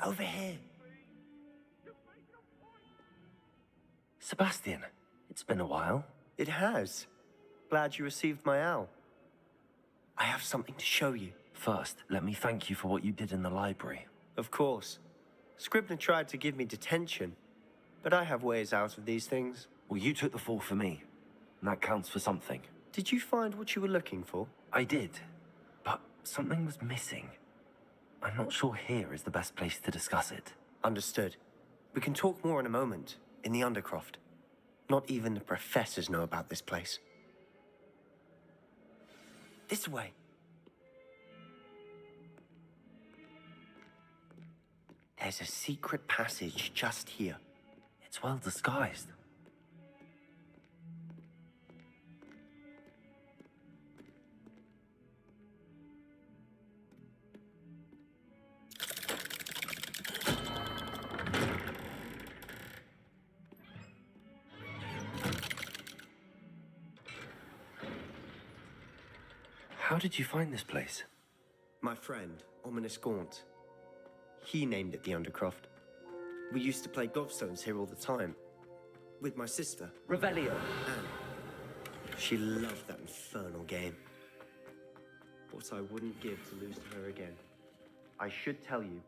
Over here. Sebastian, it's been a while. It has. Glad you received my owl. I have something to show you. First, let me thank you for what you did in the library. Of course. Scribner tried to give me detention, but I have ways out of these things. Well, you took the fall for me, and that counts for something. Did you find what you were looking for? I did, but something was missing. I'm not sure here is the best place to discuss it. Understood. We can talk more in a moment, in the Undercroft. Not even the professors know about this place. This way. There's a secret passage just here. It's well disguised. How did you find this place? My friend, Ominous Gaunt. He named it the Undercroft. We used to play gobstones here all the time. With my sister. Revelio. Anne. She loved that infernal game. What I wouldn't give to lose to her again. I should tell you,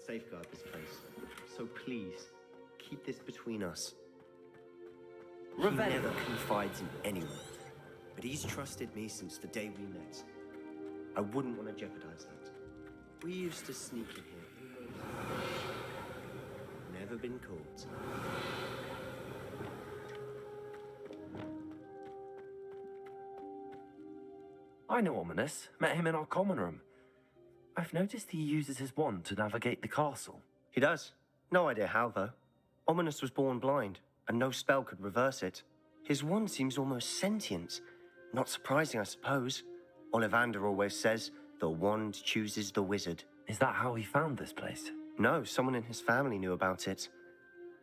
safeguard this place. So please, keep this between us. He never confides in anyone, but he's trusted me since the day we met. I wouldn't want to jeopardize that. We used to sneak in here. Never been caught. I know Ominous. Met him in our common room. I've noticed he uses his wand to navigate the castle. He does. No idea how, though. Ominous was born blind, and no spell could reverse it. His wand seems almost sentient. Not surprising, I suppose. Ollivander always says, the wand chooses the wizard. Is that how he found this place? No, someone in his family knew about it.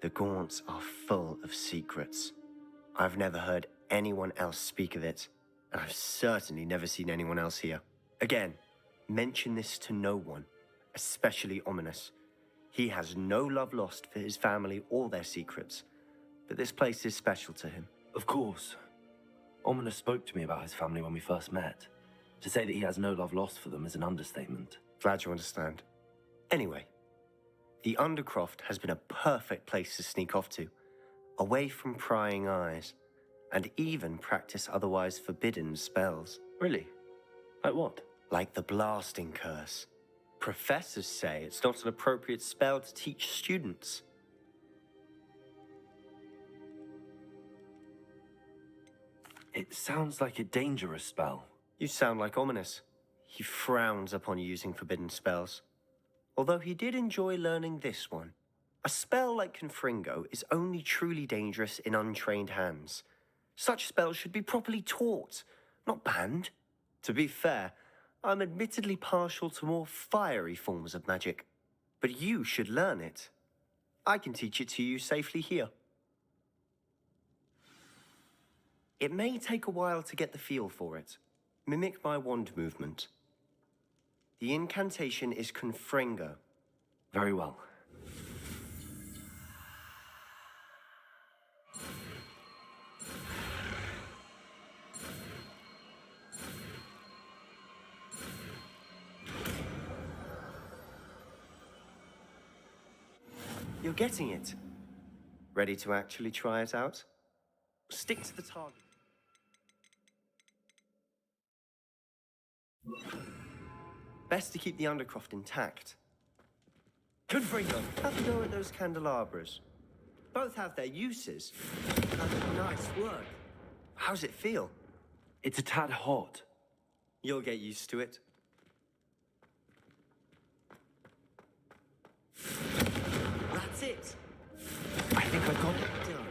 The Gaunts are full of secrets. I've never heard anyone else speak of it, and I've certainly never seen anyone else here. Again, mention this to no one, especially Ominous. He has no love lost for his family or their secrets, but this place is special to him. Of course. Ominous spoke to me about his family when we first met. To say that he has no love lost for them is an understatement. Glad you understand. Anyway, the Undercroft has been a perfect place to sneak off to, away from prying eyes, and even practice otherwise forbidden spells. Really? Like what? Like the blasting curse. Professors say it's not an appropriate spell to teach students. It sounds like a dangerous spell. You sound like Ominous. He frowns upon using forbidden spells. Although he did enjoy learning this one. A spell like Confringo is only truly dangerous in untrained hands. Such spells should be properly taught, not banned. To be fair, I'm admittedly partial to more fiery forms of magic. But you should learn it. I can teach it to you safely here. It may take a while to get the feel for it. Mimic my wand movement. The incantation is Confringo. Very well. You're getting it. Ready to actually try it out? Stick to the target. Best to keep the undercroft intact. Confringo, have a go at those candelabras. Both have their uses. Nice work. How's it feel? It's a tad hot. You'll get used to it. That's it. I think I got it. Done.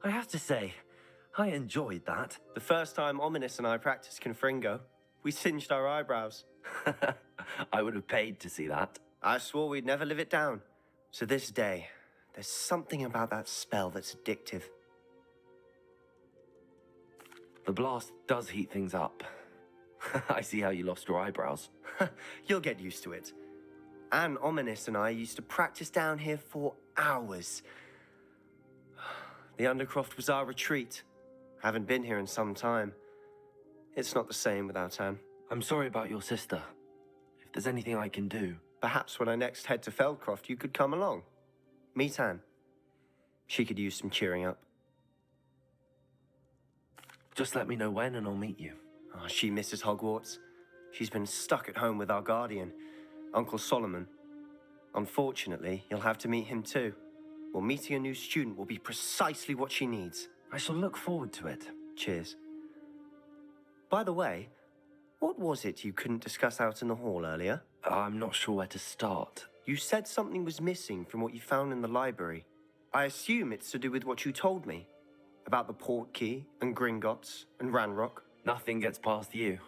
I have to say, I enjoyed that. The first time Ominous and I practiced Confringo, we singed our eyebrows. I would have paid to see that. I swore we'd never live it down. To this day, there's something about that spell that's addictive. The blast does heat things up. I see how you lost your eyebrows. You'll get used to it. Anne, Ominous and I used to practice down here for hours. The Undercroft was our retreat. Haven't been here in some time. It's not the same without Anne. I'm sorry about your sister. If there's anything I can do... Perhaps when I next head to Feldcroft, you could come along. Meet Anne. She could use some cheering up. Just let me know when and I'll meet you. Oh, she misses Hogwarts. She's been stuck at home with our guardian, Uncle Solomon. Unfortunately, you'll have to meet him too. Well, meeting a new student will be precisely what she needs. I shall look forward to it. Cheers. By the way, what was it you couldn't discuss out in the hall earlier? I'm not sure where to start. You said something was missing from what you found in the library. I assume it's to do with what you told me. About the Portkey and Gringotts and Ranrock. Nothing gets past you.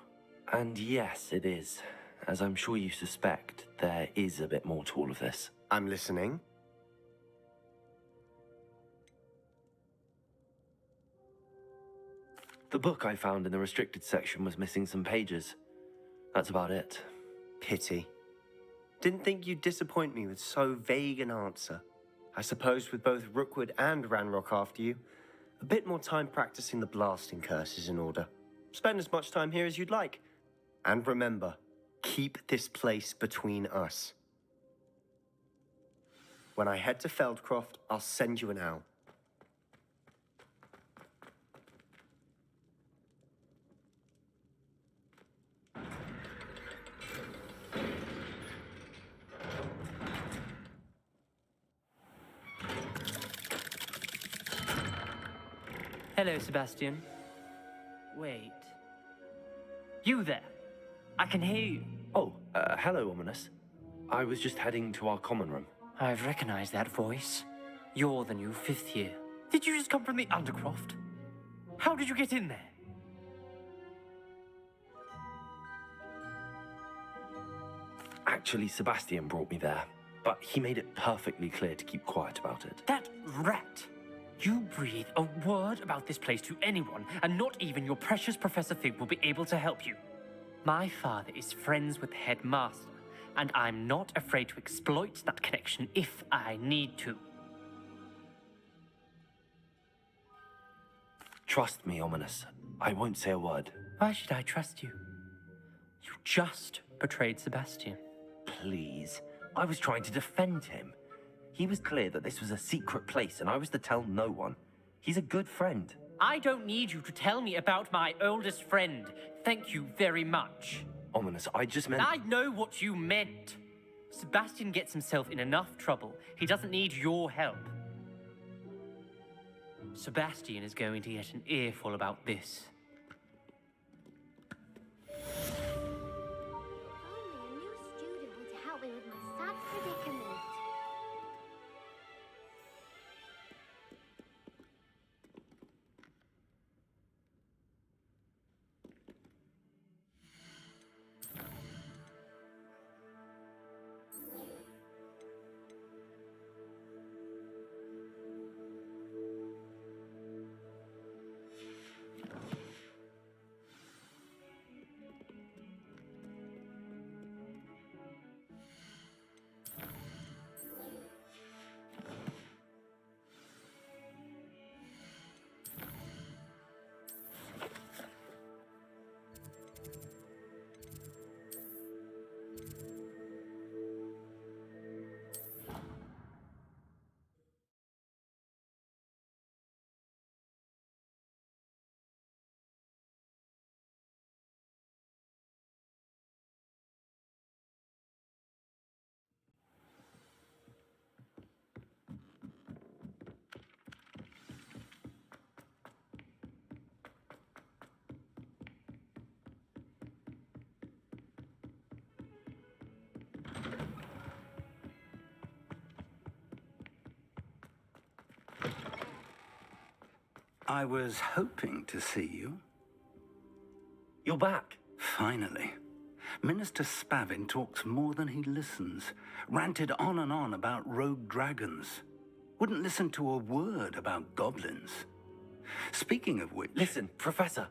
And yes, it is. As I'm sure you suspect, there is a bit more to all of this. I'm listening. The book I found in the restricted section was missing some pages. That's about it. Pity. Didn't think you'd disappoint me with so vague an answer. I suppose with both Rookwood and Ranrock after you, a bit more time practicing the blasting curse is in order. Spend as much time here as you'd like. And remember, keep this place between us. When I head to Feldcroft, I'll send you an owl. Hello, Sebastian. Wait. You there? I can hear you. Oh, hello, Ominous. I was just heading to our common room. I've recognized that voice. You're the new 5th year. Did you just come from the Undercroft? How did you get in there? Actually, Sebastian brought me there, but he made it perfectly clear to keep quiet about it. That rat! You breathe a word about this place to anyone, and not even your precious Professor Fig will be able to help you. My father is friends with the headmaster, and I'm not afraid to exploit that connection if I need to. Trust me, Ominous. I won't say a word. Why should I trust you? You just betrayed Sebastian. Please. I was trying to defend him. He was clear that this was a secret place, and I was to tell no one. He's a good friend. I don't need you to tell me about my oldest friend. Thank you very much. Ominous, I just meant... I know what you meant. Sebastian gets himself in enough trouble. He doesn't need your help. Sebastian is going to get an earful about this. Only a new student would help me with my sad predicament. I was hoping to see you. You're back. Finally. Minister Spavin talks more than he listens. Ranted on and on about rogue dragons. Wouldn't listen to a word about goblins. Speaking of which... Listen, Professor.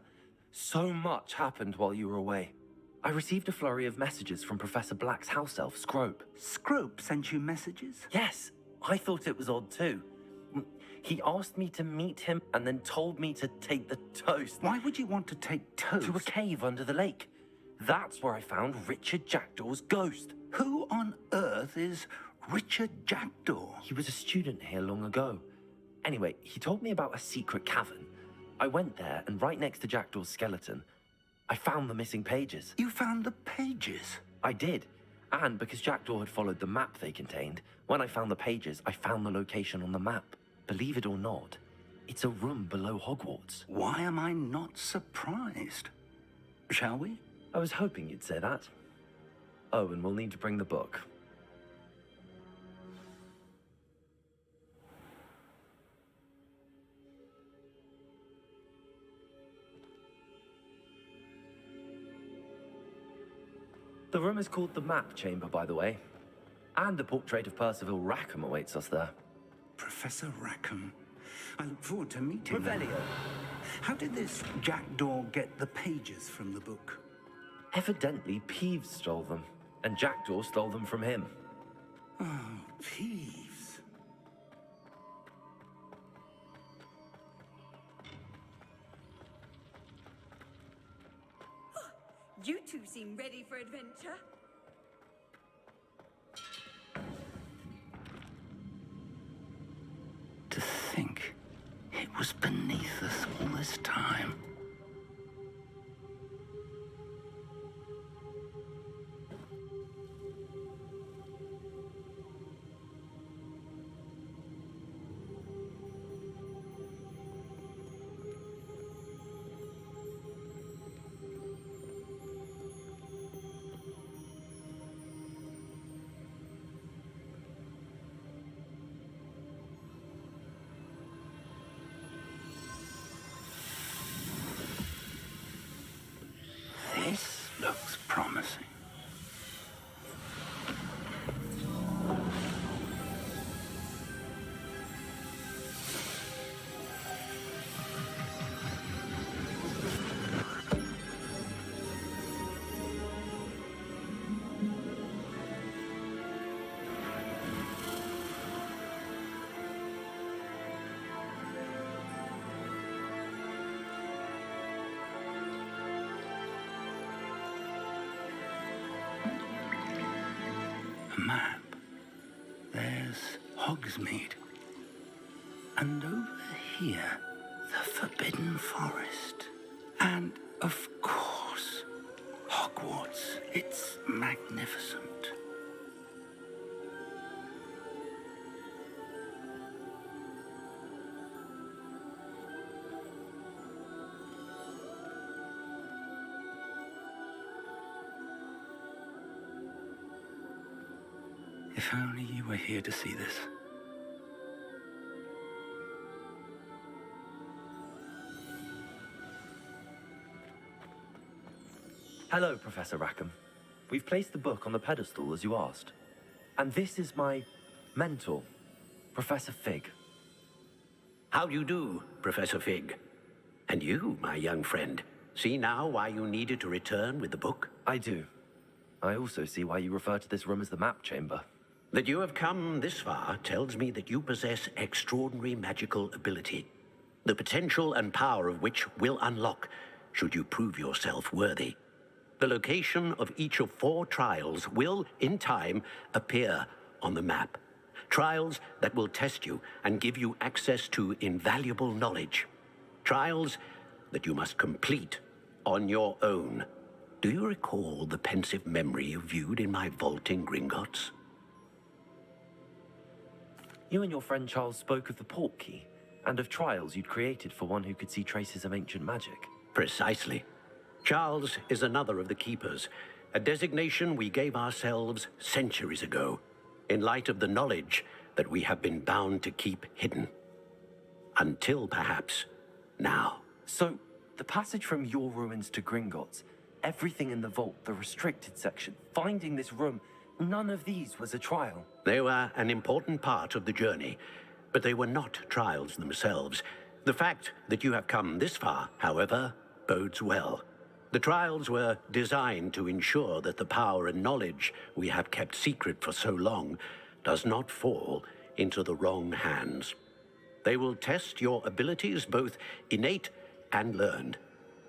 So much happened while you were away. I received a flurry of messages from Professor Black's house elf, Scrope. Scrope sent you messages? Yes, I thought it was odd too. He asked me to meet him and then told me to take the toast. Why would you want to take toast? To a cave under the lake. That's where I found Richard Jackdaw's ghost. Who on earth is Richard Jackdaw? He was a student here long ago. Anyway, he told me about a secret cavern. I went there, and right next to Jackdaw's skeleton, I found the missing pages. You found the pages? I did. And because Jackdaw had followed the map they contained, when I found the pages, I found the location on the map. Believe it or not, it's a room below Hogwarts. Why am I not surprised? Shall we? I was hoping you'd say that. Oh, and we'll need to bring the book. The room is called the Map Chamber, by the way. And the portrait of Percival Rackham awaits us there. Professor Rackham. I look forward to meeting him. Revelio. How did this Jackdaw get the pages from the book? Evidently, Peeves stole them, and Jackdaw stole them from him. Oh, Peeves. You two seem ready for adventure. To think it was beneath us all this time. This looks promising. A map. There's Hogsmeade. And over here, the Forbidden Forest. And, of course, Hogwarts. It's magnificent. If only you were here to see this. Hello, Professor Rackham. We've placed the book on the pedestal, as you asked. And this is my mentor, Professor Fig. How do you do, Professor Fig? And you, my young friend, see now why you needed to return with the book? I do. I also see why you refer to this room as the Map Chamber. That you have come this far tells me that you possess extraordinary magical ability, the potential and power of which will unlock should you prove yourself worthy. The location of each of 4 trials will, in time, appear on the map. Trials that will test you and give you access to invaluable knowledge. Trials that you must complete on your own. Do you recall the pensive memory you viewed in my vault in Gringotts? You and your friend Charles spoke of the Portkey, and of trials you'd created for one who could see traces of ancient magic. Precisely. Charles is another of the Keepers, a designation we gave ourselves centuries ago, in light of the knowledge that we have been bound to keep hidden. Until, perhaps, now. So, the passage from your ruins to Gringotts, everything in the vault, the restricted section, finding this room, none of these was a trial. They were an important part of the journey, but they were not trials themselves. The fact that you have come this far, however, bodes well. The trials were designed to ensure that the power and knowledge we have kept secret for so long does not fall into the wrong hands. They will test your abilities, both innate and learned.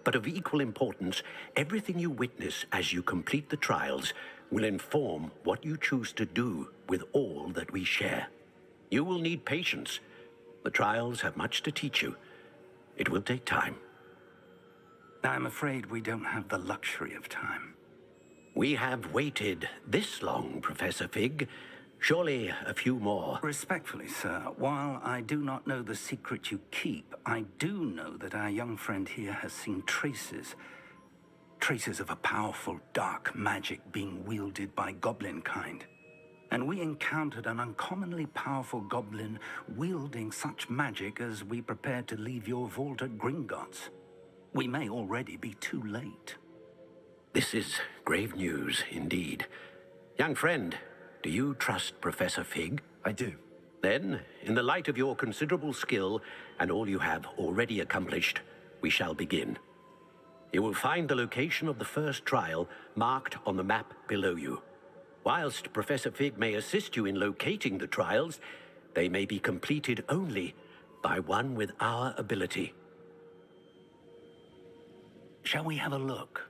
But of equal importance, everything you witness as you complete the trials will inform what you choose to do with all that we share. You will need patience. The trials have much to teach you. It will take time. I'm afraid we don't have the luxury of time. We have waited this long, Professor Fig. Surely a few more. Respectfully, sir, while I do not know the secret you keep, I do know that our young friend here has seen traces of a powerful dark magic being wielded by goblin kind. And we encountered an uncommonly powerful goblin wielding such magic as we prepared to leave your vault at Gringotts. We may already be too late. This is grave news indeed. Young friend, do you trust Professor Fig? I do. Then, in the light of your considerable skill and all you have already accomplished, we shall begin. You will find the location of the first trial marked on the map below you. Whilst Professor Fig may assist you in locating the trials, they may be completed only by one with our ability. Shall we have a look?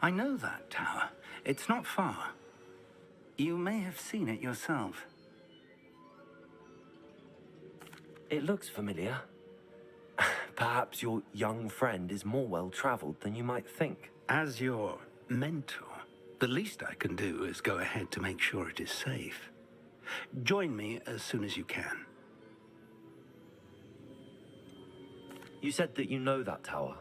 I know that tower. It's not far. You may have seen it yourself. It looks familiar. Perhaps your young friend is more well-traveled than you might think. As your mentor, the least I can do is go ahead to make sure it is safe. Join me as soon as you can. You said that you know that tower.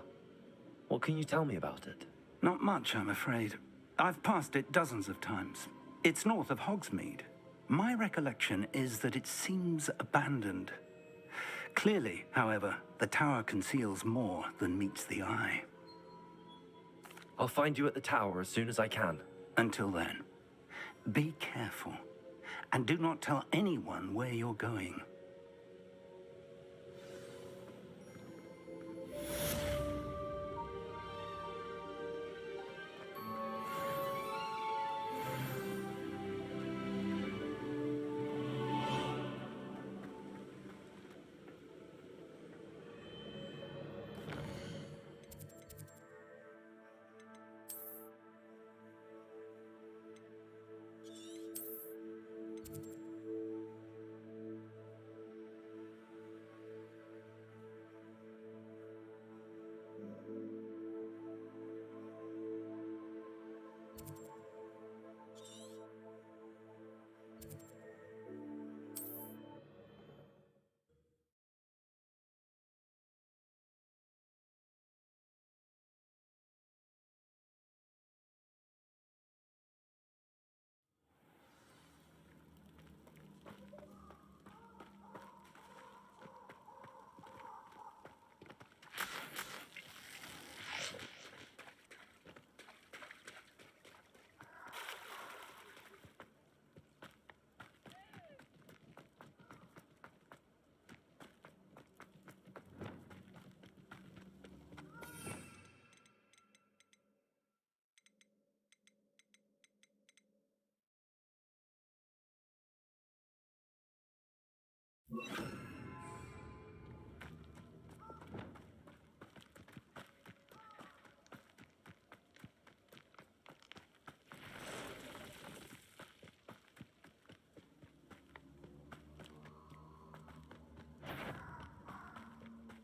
What can you tell me about it? Not much, I'm afraid. I've passed it dozens of times. It's north of Hogsmeade. My recollection is that it seems abandoned. Clearly, however, the tower conceals more than meets the eye. I'll find you at the tower as soon as I can. Until then, be careful, and do not tell anyone where you're going.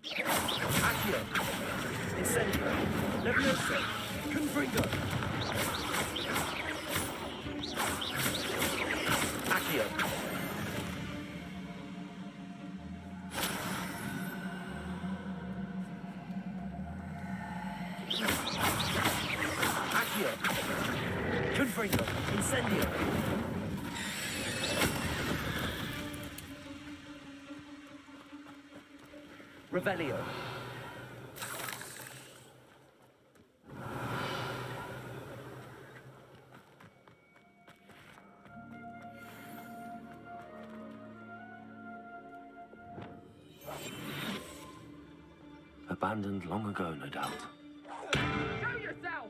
Accio! Incendio! Leviosa! Confringo! Accio! Accio! Confringo! Incendio! Revelio. Abandoned long ago, no doubt. Show yourself!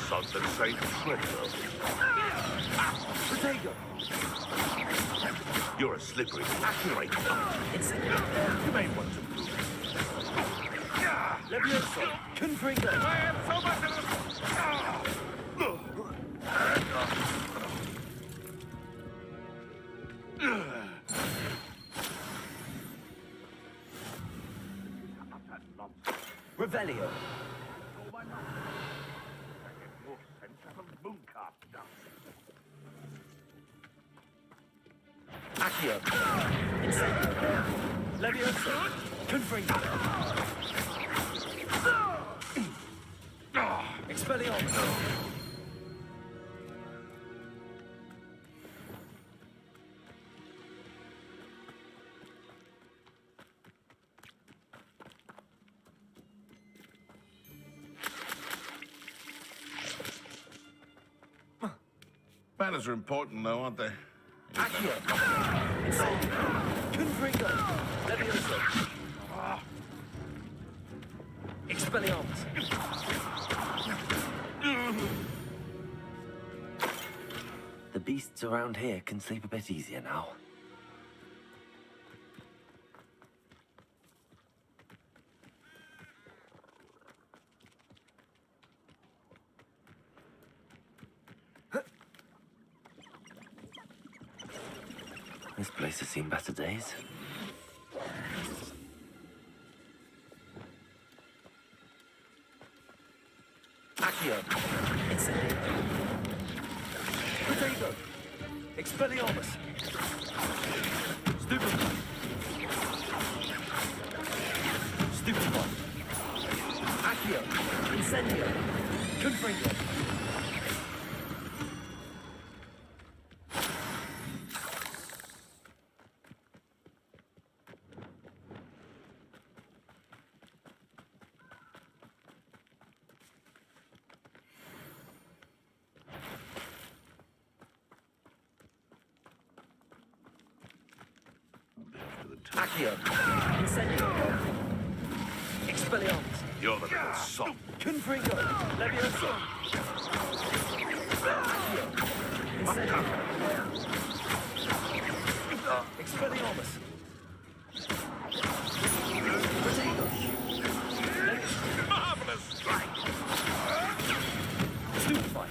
Concentrate treasure. Protego. You're a slippery, accurate. You may want to move. Levioso. Confringo. I have so much Revelio. Accio. Incendio. Levioso. Confringo. Expelliarmus. Manners are important, though, aren't they? Accio. Incendio. Confringo. Levioso. Expelliarmus. The beasts around here can sleep a bit easier now. This place has seen better days. Accio. Incendio. Protego. Expelliarmus. Stupefy. Stupefy. Accio. Incendio. Confringo. Accio. Incendio. Expelliarmus. You're the little sop. Confringo. Levioso. Accio. Incendio. Expelliarmus. Protego. Marvelous strike. Stupefy.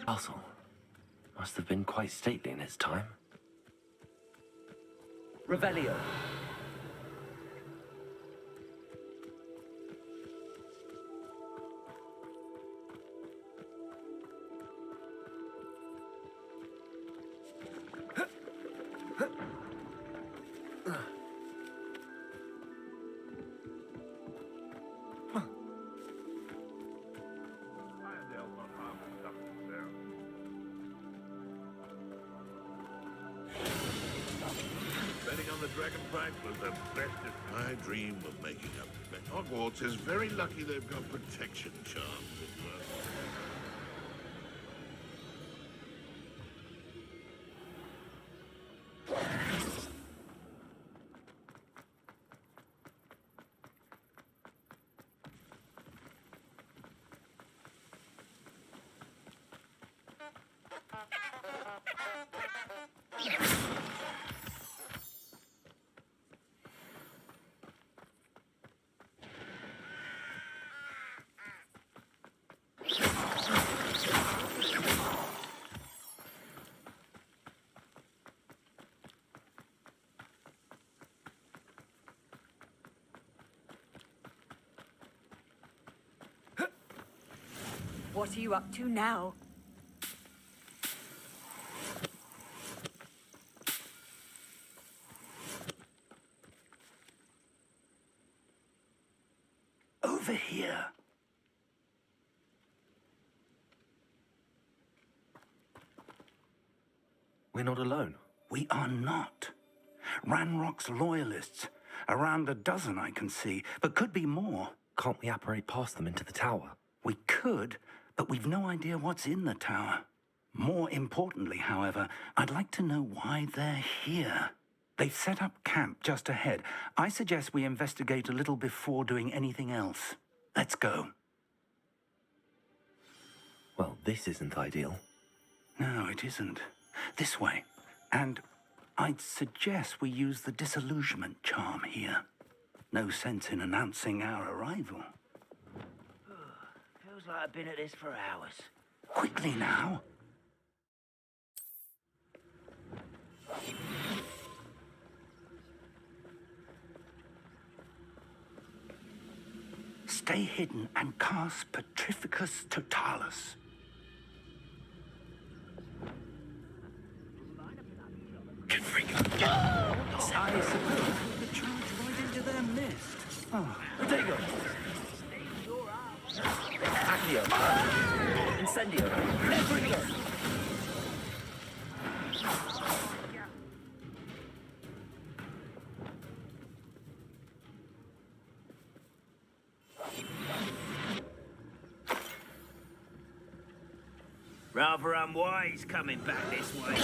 Castle must have been quite stately in its time. Revelio. Betting on the Dragon Prize was the best. I dream of making up. But Hogwarts is very lucky they've got protection charms at work. What are you up to now? Over here. We're not alone. We are not. Ranrock's loyalists. Around a dozen I can see, but could be more. Can't we apparate past them into the tower? We could, but we've no idea what's in the tower. More importantly, however, I'd like to know why they're here. They've set up camp just ahead. I suggest we investigate a little before doing anything else. Let's go. Well, this isn't ideal. No, it isn't. This way. And I'd suggest we use the disillusionment charm here. No sense in announcing our arrival. Feels like I've been at this for hours. Quickly now. Stay hidden and cast Petrificus Totalis. I suppose we could charge right into their mist. Oh. Potato! Accio! Incendio! Everything! Rather unwise coming back this way.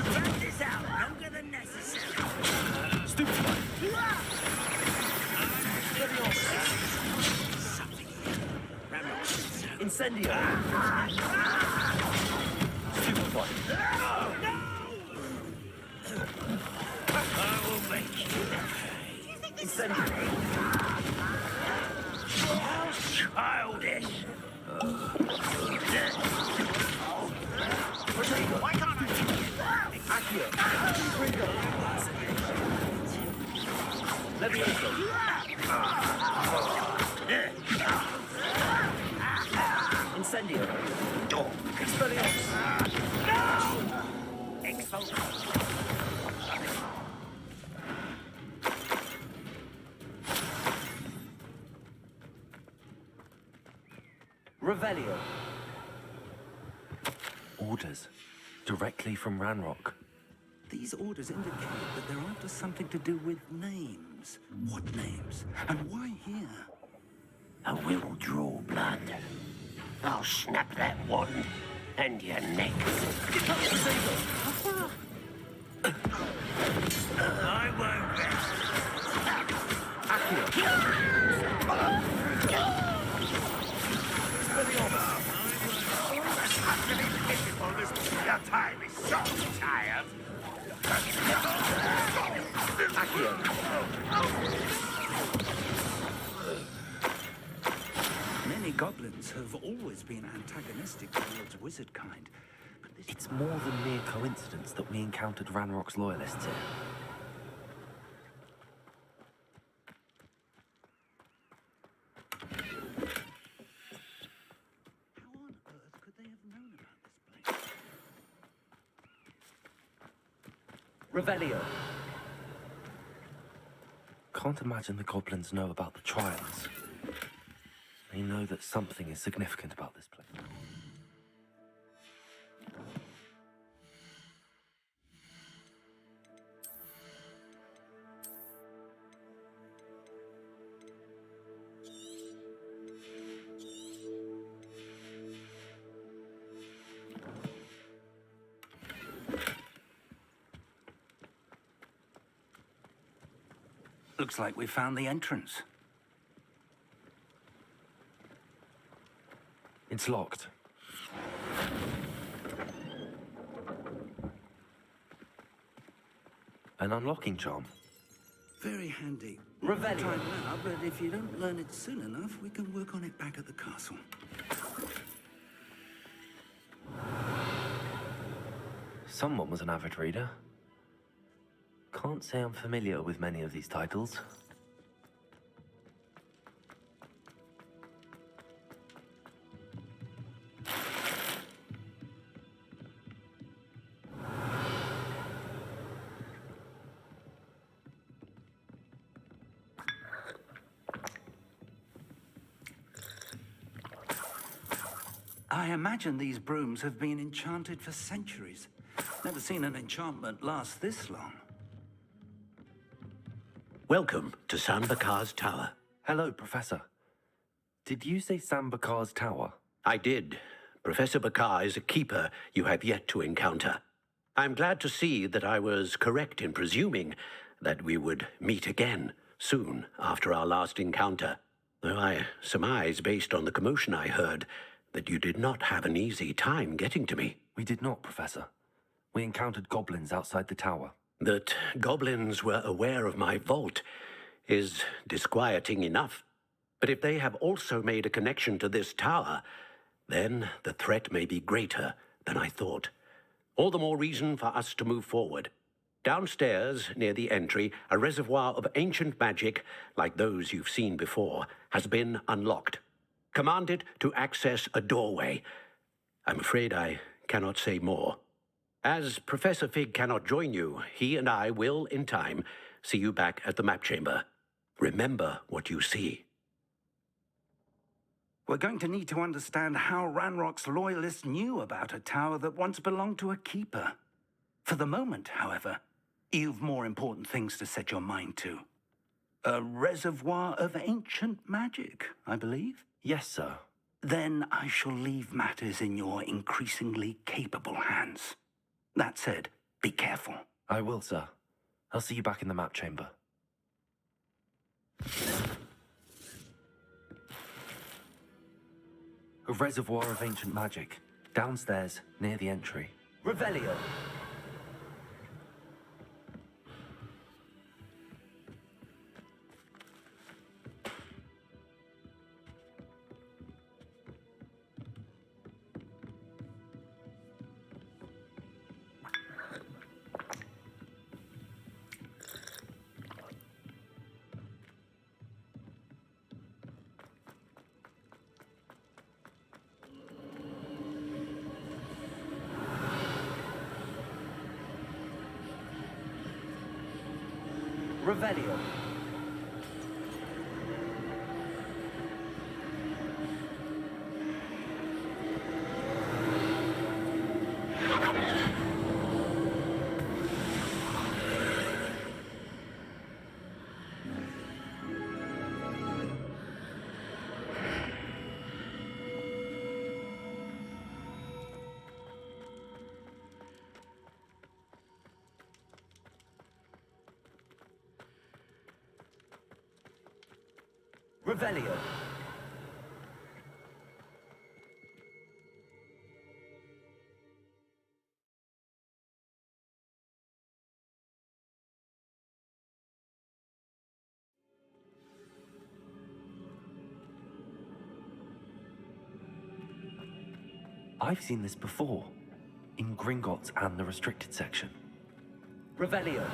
Drag this out longer than necessary. Stupid one! Incendio! Stupid one! I will make you. Incendio! How childish! Why can't I? Accio! Ringo! Levioso! Incendio! Expelliarmus! No! Expulsion! Revelio! Orders. Directly from Ranrock. These orders indicate that they're after something to do with names. What names? And why here? I will draw blood. I'll snap that wand and your neck. I won't rest. Your time is so tired. Many goblins have always been antagonistic towards wizard kind. But this It's more than mere coincidence that we encountered Ranrock's loyalists here. How on earth could they have known about this place? Revelio. Can't imagine the goblins know about the trials. They know that something is significant about this place. Looks like we found the entrance. It's locked. An unlocking charm. Very handy. Revelio. Try it now, but if you don't learn it soon enough, we can work on it back at the castle. Someone was an avid reader. Can't say I'm familiar with many of these titles. I imagine these brooms have been enchanted for centuries. Never seen an enchantment last this long. Welcome to Sambakar's Tower. Hello, Professor. Did you say Sambakar's Tower? I did. Professor Bakar is a keeper you have yet to encounter. I'm glad to see that I was correct in presuming that we would meet again soon after our last encounter, though I surmise, based on the commotion I heard, that you did not have an easy time getting to me. We did not, Professor. We encountered goblins outside the tower. That goblins were aware of my vault is disquieting enough. But if they have also made a connection to this tower, then the threat may be greater than I thought. All the more reason for us to move forward. Downstairs, near the entry, a reservoir of ancient magic, like those you've seen before, has been unlocked. Command it to access a doorway. I'm afraid I cannot say more. As Professor Fig cannot join you, he and I will, in time, see you back at the map chamber. Remember what you see. We're going to need to understand how Ranrock's loyalists knew about a tower that once belonged to a keeper. For the moment, however, you've more important things to set your mind to. A reservoir of ancient magic, I believe? Yes, sir. Then I shall leave matters in your increasingly capable hands. That said, be careful. I will, sir. I'll see you back in the map chamber. A reservoir of ancient magic, downstairs, near the entry. Revelio. Revelio. Revelio. I've seen this before, in Gringotts and the restricted section. Revelio.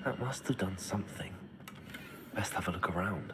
That must have done something. Best have a look around.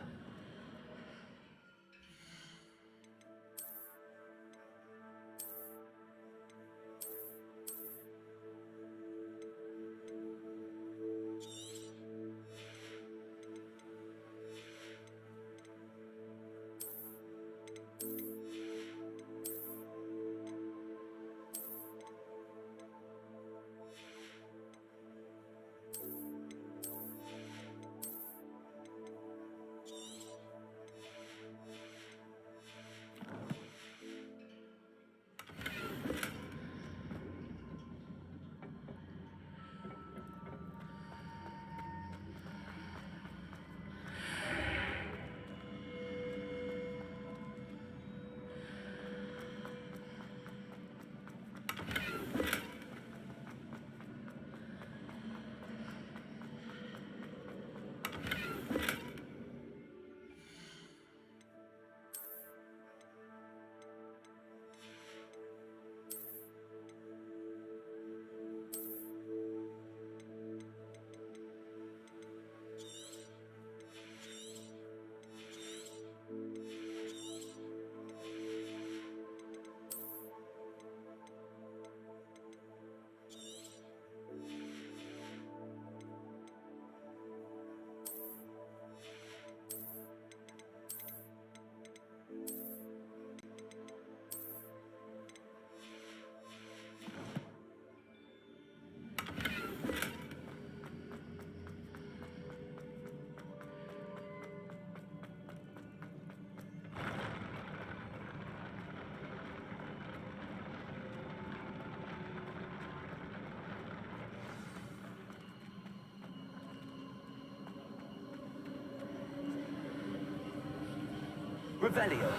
Revelio.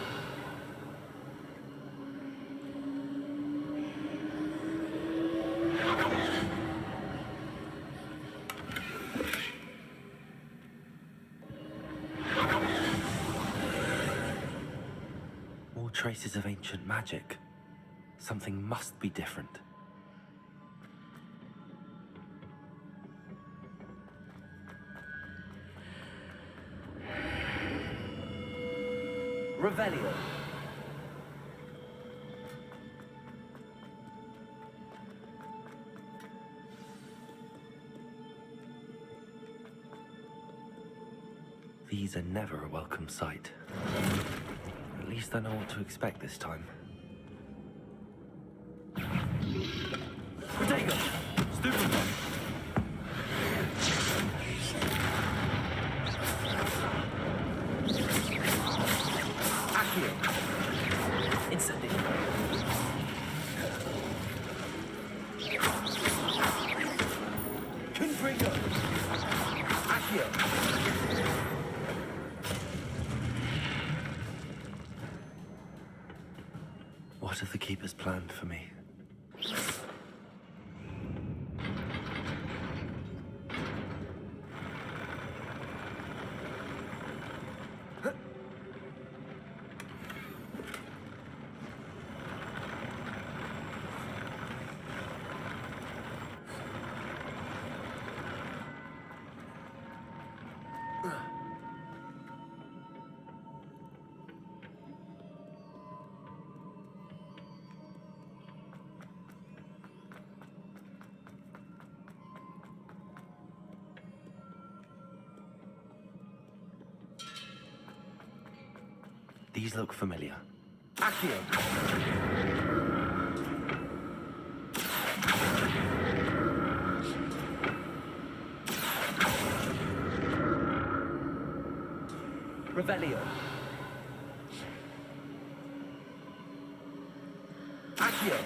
More traces of ancient magic. Something must be different. Revelio. These are never a welcome sight. At least I know what to expect this time. Protego! Stupefy! Akhir! Incendio! Confringo! Akhir! What have the Keepers planned for me? These look familiar. Akhir! Revelio. Akhir!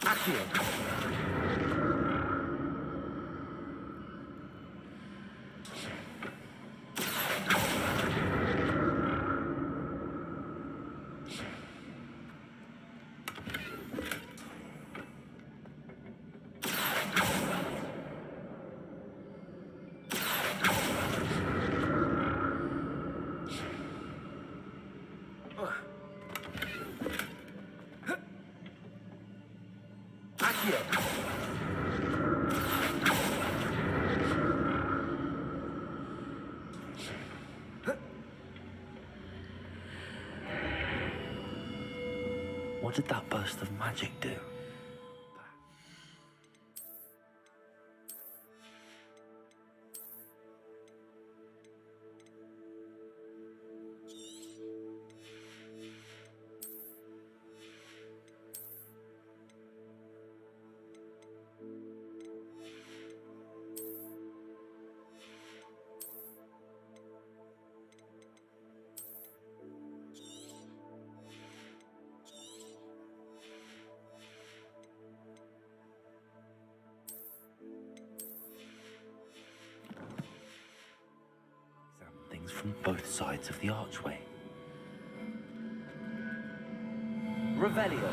Akhir! Akhir! What did that burst of magic do? Things from both sides of the archway. Revelio.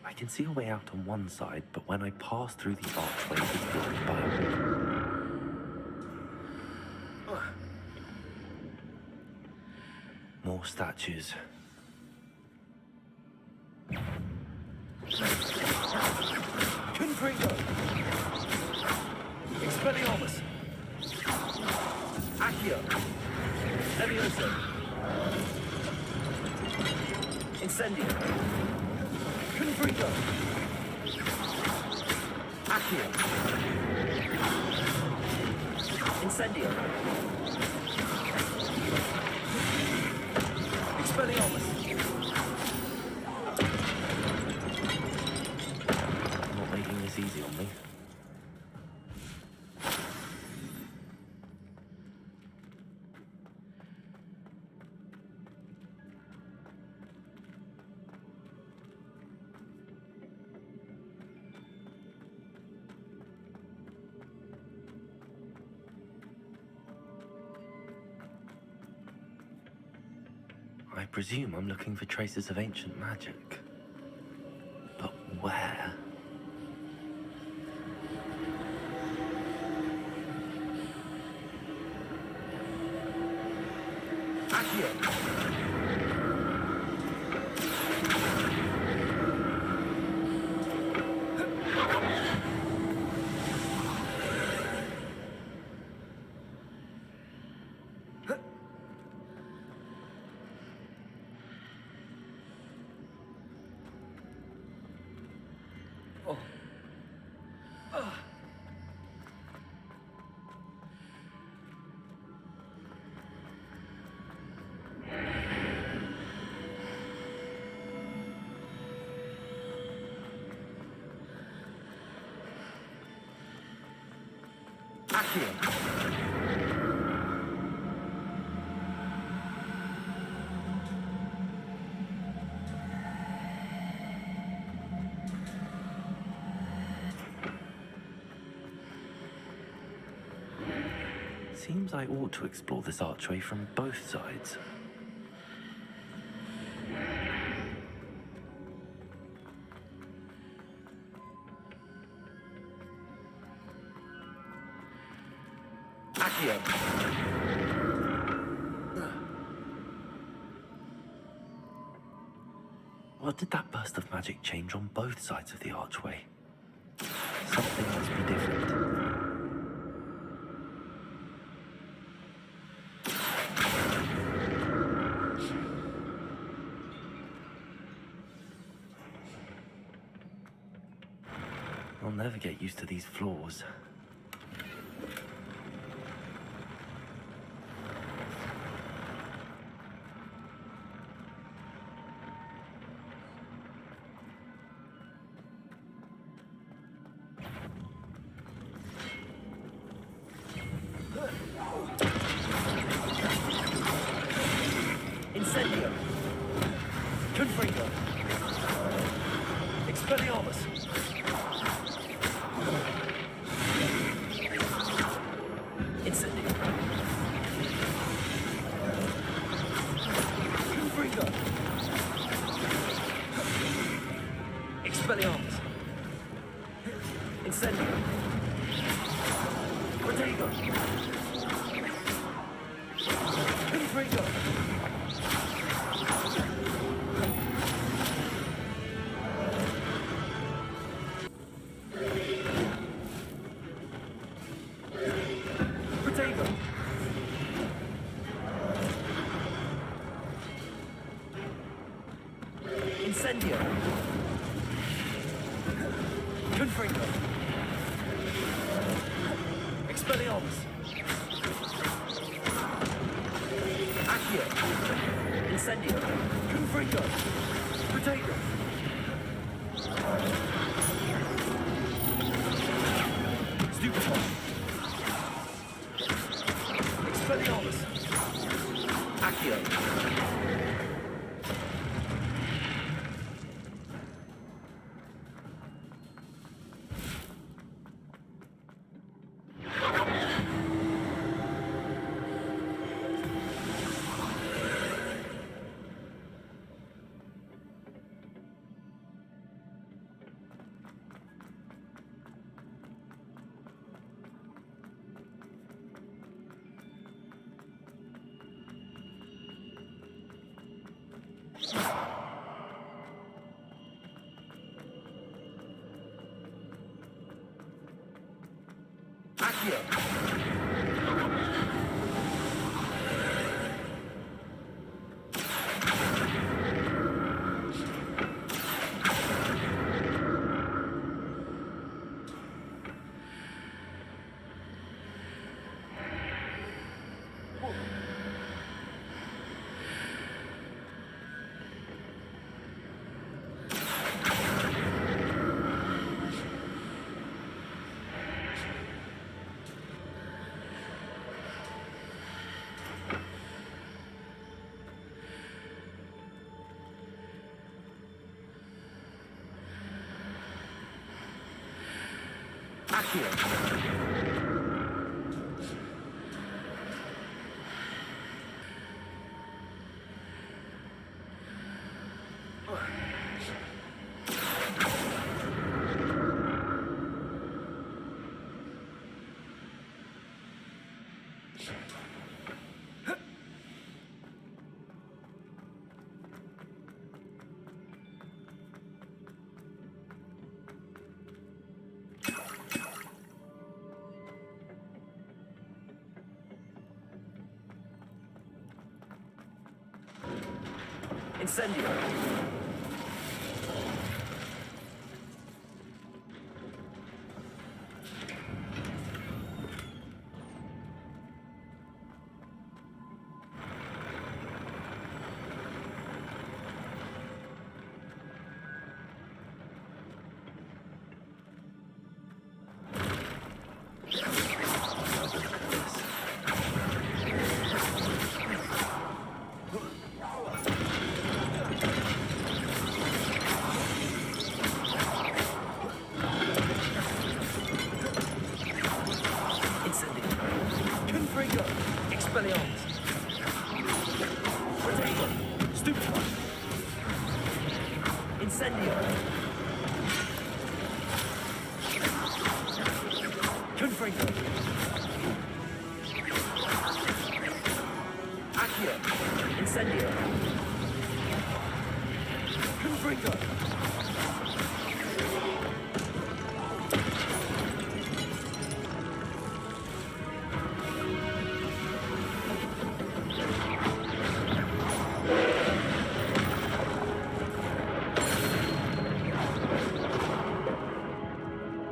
I can see a way out on one side, but when I pass through the archway, it's blocked by a wall. More statues. Confringo! Expelliarmus! Accio. Levioso. Incendio. Confringo. Accio. Incendio. Expelliarmus. Not making this easy on me. I presume I'm looking for traces of ancient magic. But where? Accio! Accio! Seems I ought to explore this archway from both sides. Accio! What did that burst of magic change on both sides of the archway? Something must be different. I'll never get used to these floors. Incendio! Confringo! Expelliarmus! Incendio! Confringo! Expelliarmus! Incendio! Protego! Confringo! Protego! Incendio! Confringo! Expelliarmus! Accio! Incendio! Confringo! Protego! Stupefy! Expelliarmus! Accio! Accio! Akhir. Incendio.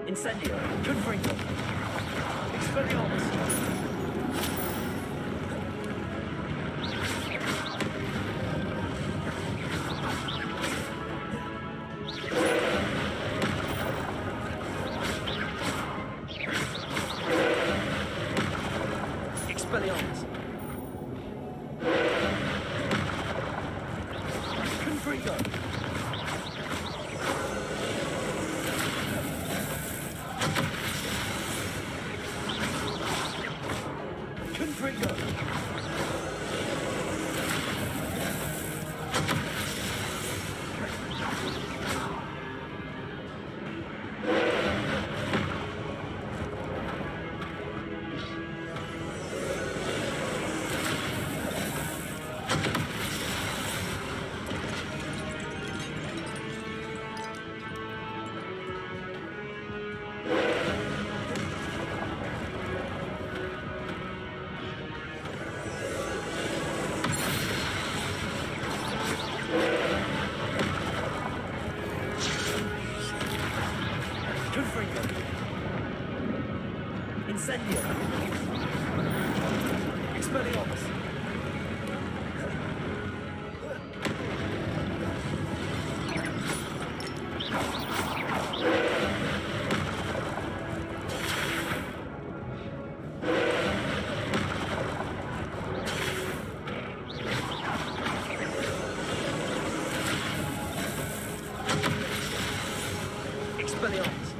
Incendio. Confringo. Expelliarmus. Expelliarmus. Confringo. Incendio. Expelliarmus. Expelliarmus.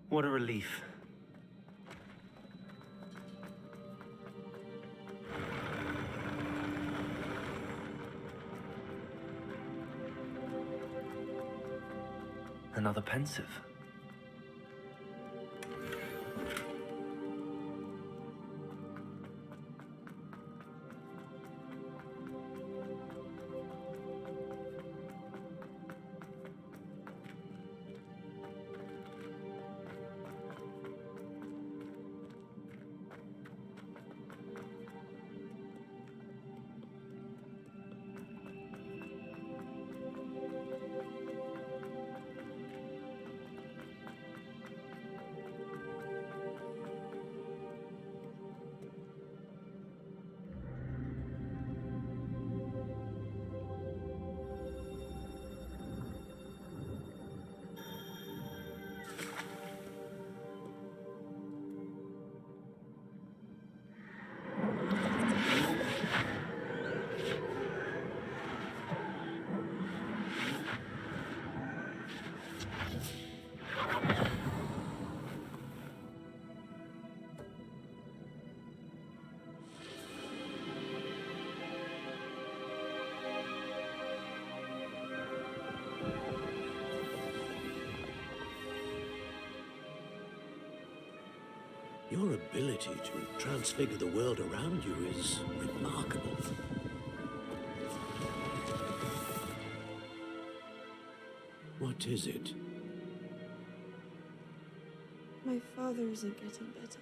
What a relief. Another pensive. Your ability to transfigure the world around you is remarkable. What is it? My father isn't getting better.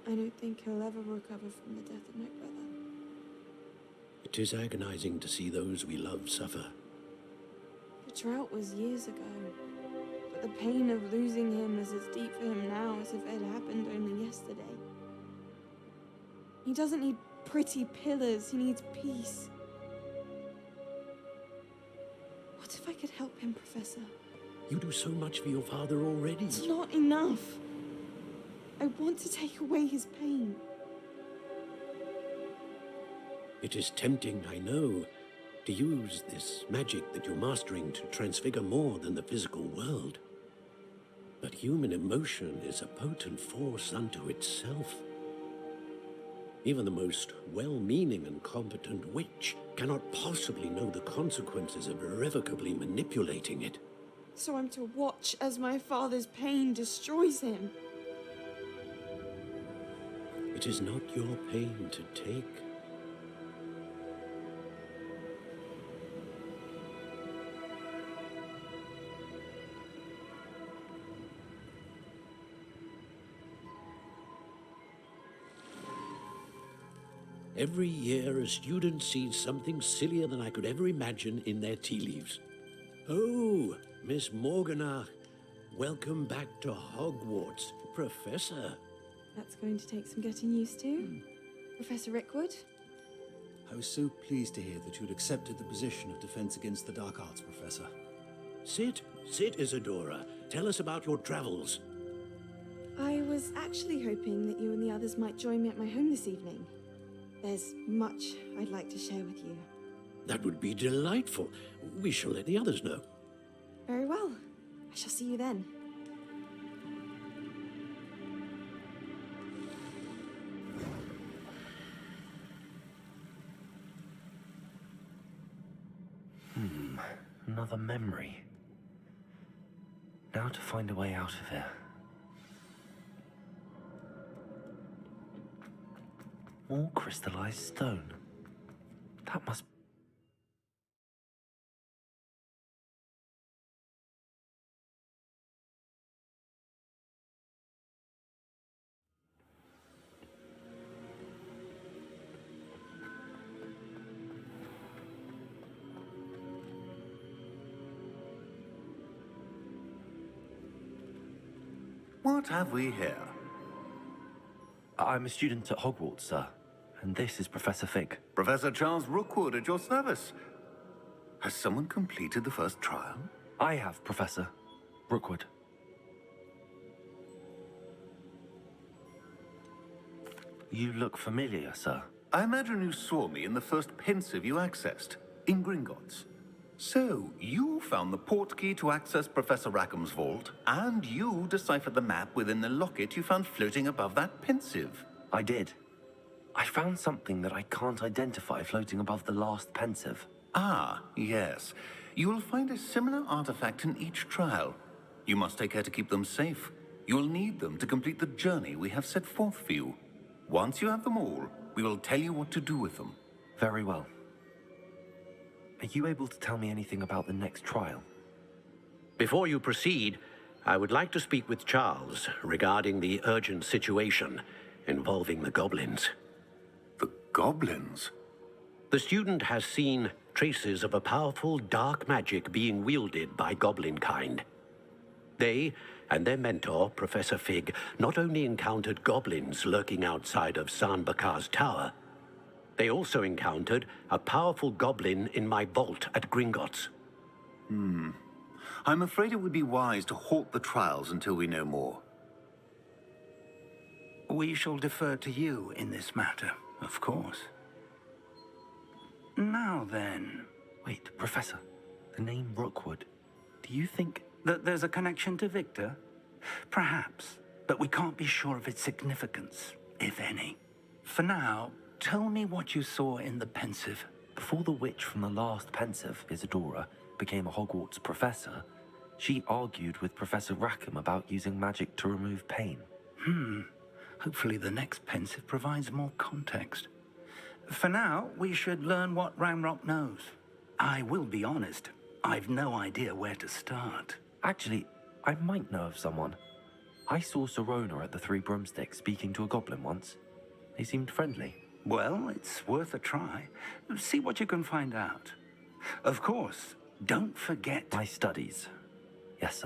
I don't think he'll ever recover from the death of my brother. It is agonizing to see those we love suffer. The drought was years ago, but the pain of losing him is as deep for him now as if it had happened only yesterday. He doesn't need pretty pillars, he needs peace. What if I could help him, Professor? You do so much for your father already. It's not enough. I want to take away his pain. It is tempting, I know, to use this magic that you're mastering to transfigure more than the physical world. But human emotion is a potent force unto itself. Even the most well-meaning and competent witch cannot possibly know the consequences of irrevocably manipulating it. So I'm to watch as my father's pain destroys him. It is not your pain to take. Every year, a student sees something sillier than I could ever imagine in their tea leaves. Oh, Miss Morganach, welcome back to Hogwarts, Professor. That's going to take some getting used to. Professor Rickwood? I was so pleased to hear that you'd accepted the position of Defense Against the Dark Arts, Professor. Sit, Isadora. Tell us about your travels. I was actually hoping that you and the others might join me at my home this evening. There's much I'd like to share with you. That would be delightful. We shall let the others know. Very well. I shall see you then. Another memory. Now to find a way out of here. More crystallized stone. That must... What have we here? I'm a student at Hogwarts, sir. And this is Professor Fig. Professor Charles Rookwood at your service. Has someone completed the first trial? I have, Professor Rookwood. You look familiar, sir. I imagine you saw me in the first pensive you accessed, in Gringotts. So, you found the portkey to access Professor Rackham's vault, and you deciphered the map within the locket you found floating above that pensive. I did. I found something that I can't identify floating above the last pensive. Ah, yes. You will find a similar artifact in each trial. You must take care to keep them safe. You'll need them to complete the journey we have set forth for you. Once you have them all, we will tell you what to do with them. Very well. Are you able to tell me anything about the next trial? Before you proceed, I would like to speak with Charles regarding the urgent situation involving the goblins. The goblins? The student has seen traces of a powerful dark magic being wielded by goblin kind. They and their mentor, Professor Fig, not only encountered goblins lurking outside of San Bakar's tower, they also encountered a powerful goblin in my vault at Gringotts. I'm afraid it would be wise to halt the trials until we know more. We shall defer to you in this matter, of course. Now then... Wait, Professor. The name Rookwood. Do you think... that there's a connection to Victor? Perhaps, but we can't be sure of its significance, if any. For now, tell me what you saw in the pensive. Before the witch from the last pensive, Isadora, became a Hogwarts professor, She argued with Professor Rackham about using magic to remove pain. Hopefully the next pensive provides more context. For now, we should learn what Ranrock knows. I will be honest, I've no idea where to start. Actually, I might know of someone. I saw Serona at the Three Broomsticks speaking to a goblin once. They seemed friendly. Well, it's worth a try. See what you can find out. Of course, don't forget... My studies. Yes,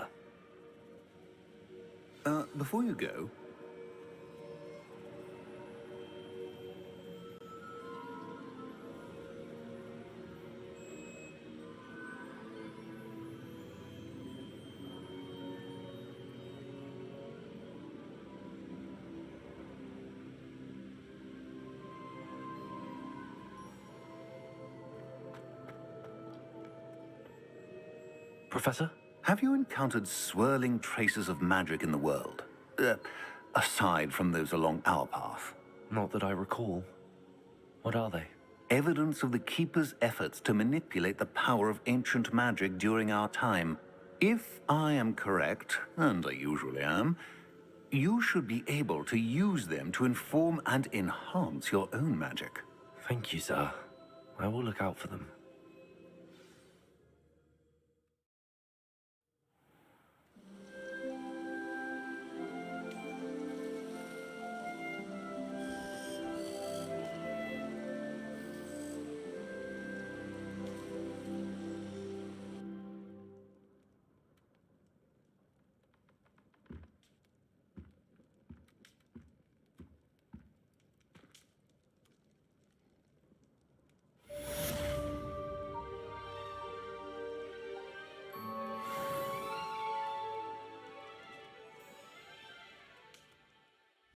sir. Before you go... Professor? Have you encountered swirling traces of magic in the world? Aside from those along our path? Not that I recall. What are they? Evidence of the Keeper's efforts to manipulate the power of ancient magic during our time. If I am correct, and I usually am, you should be able to use them to inform and enhance your own magic. Thank you, sir. I will look out for them.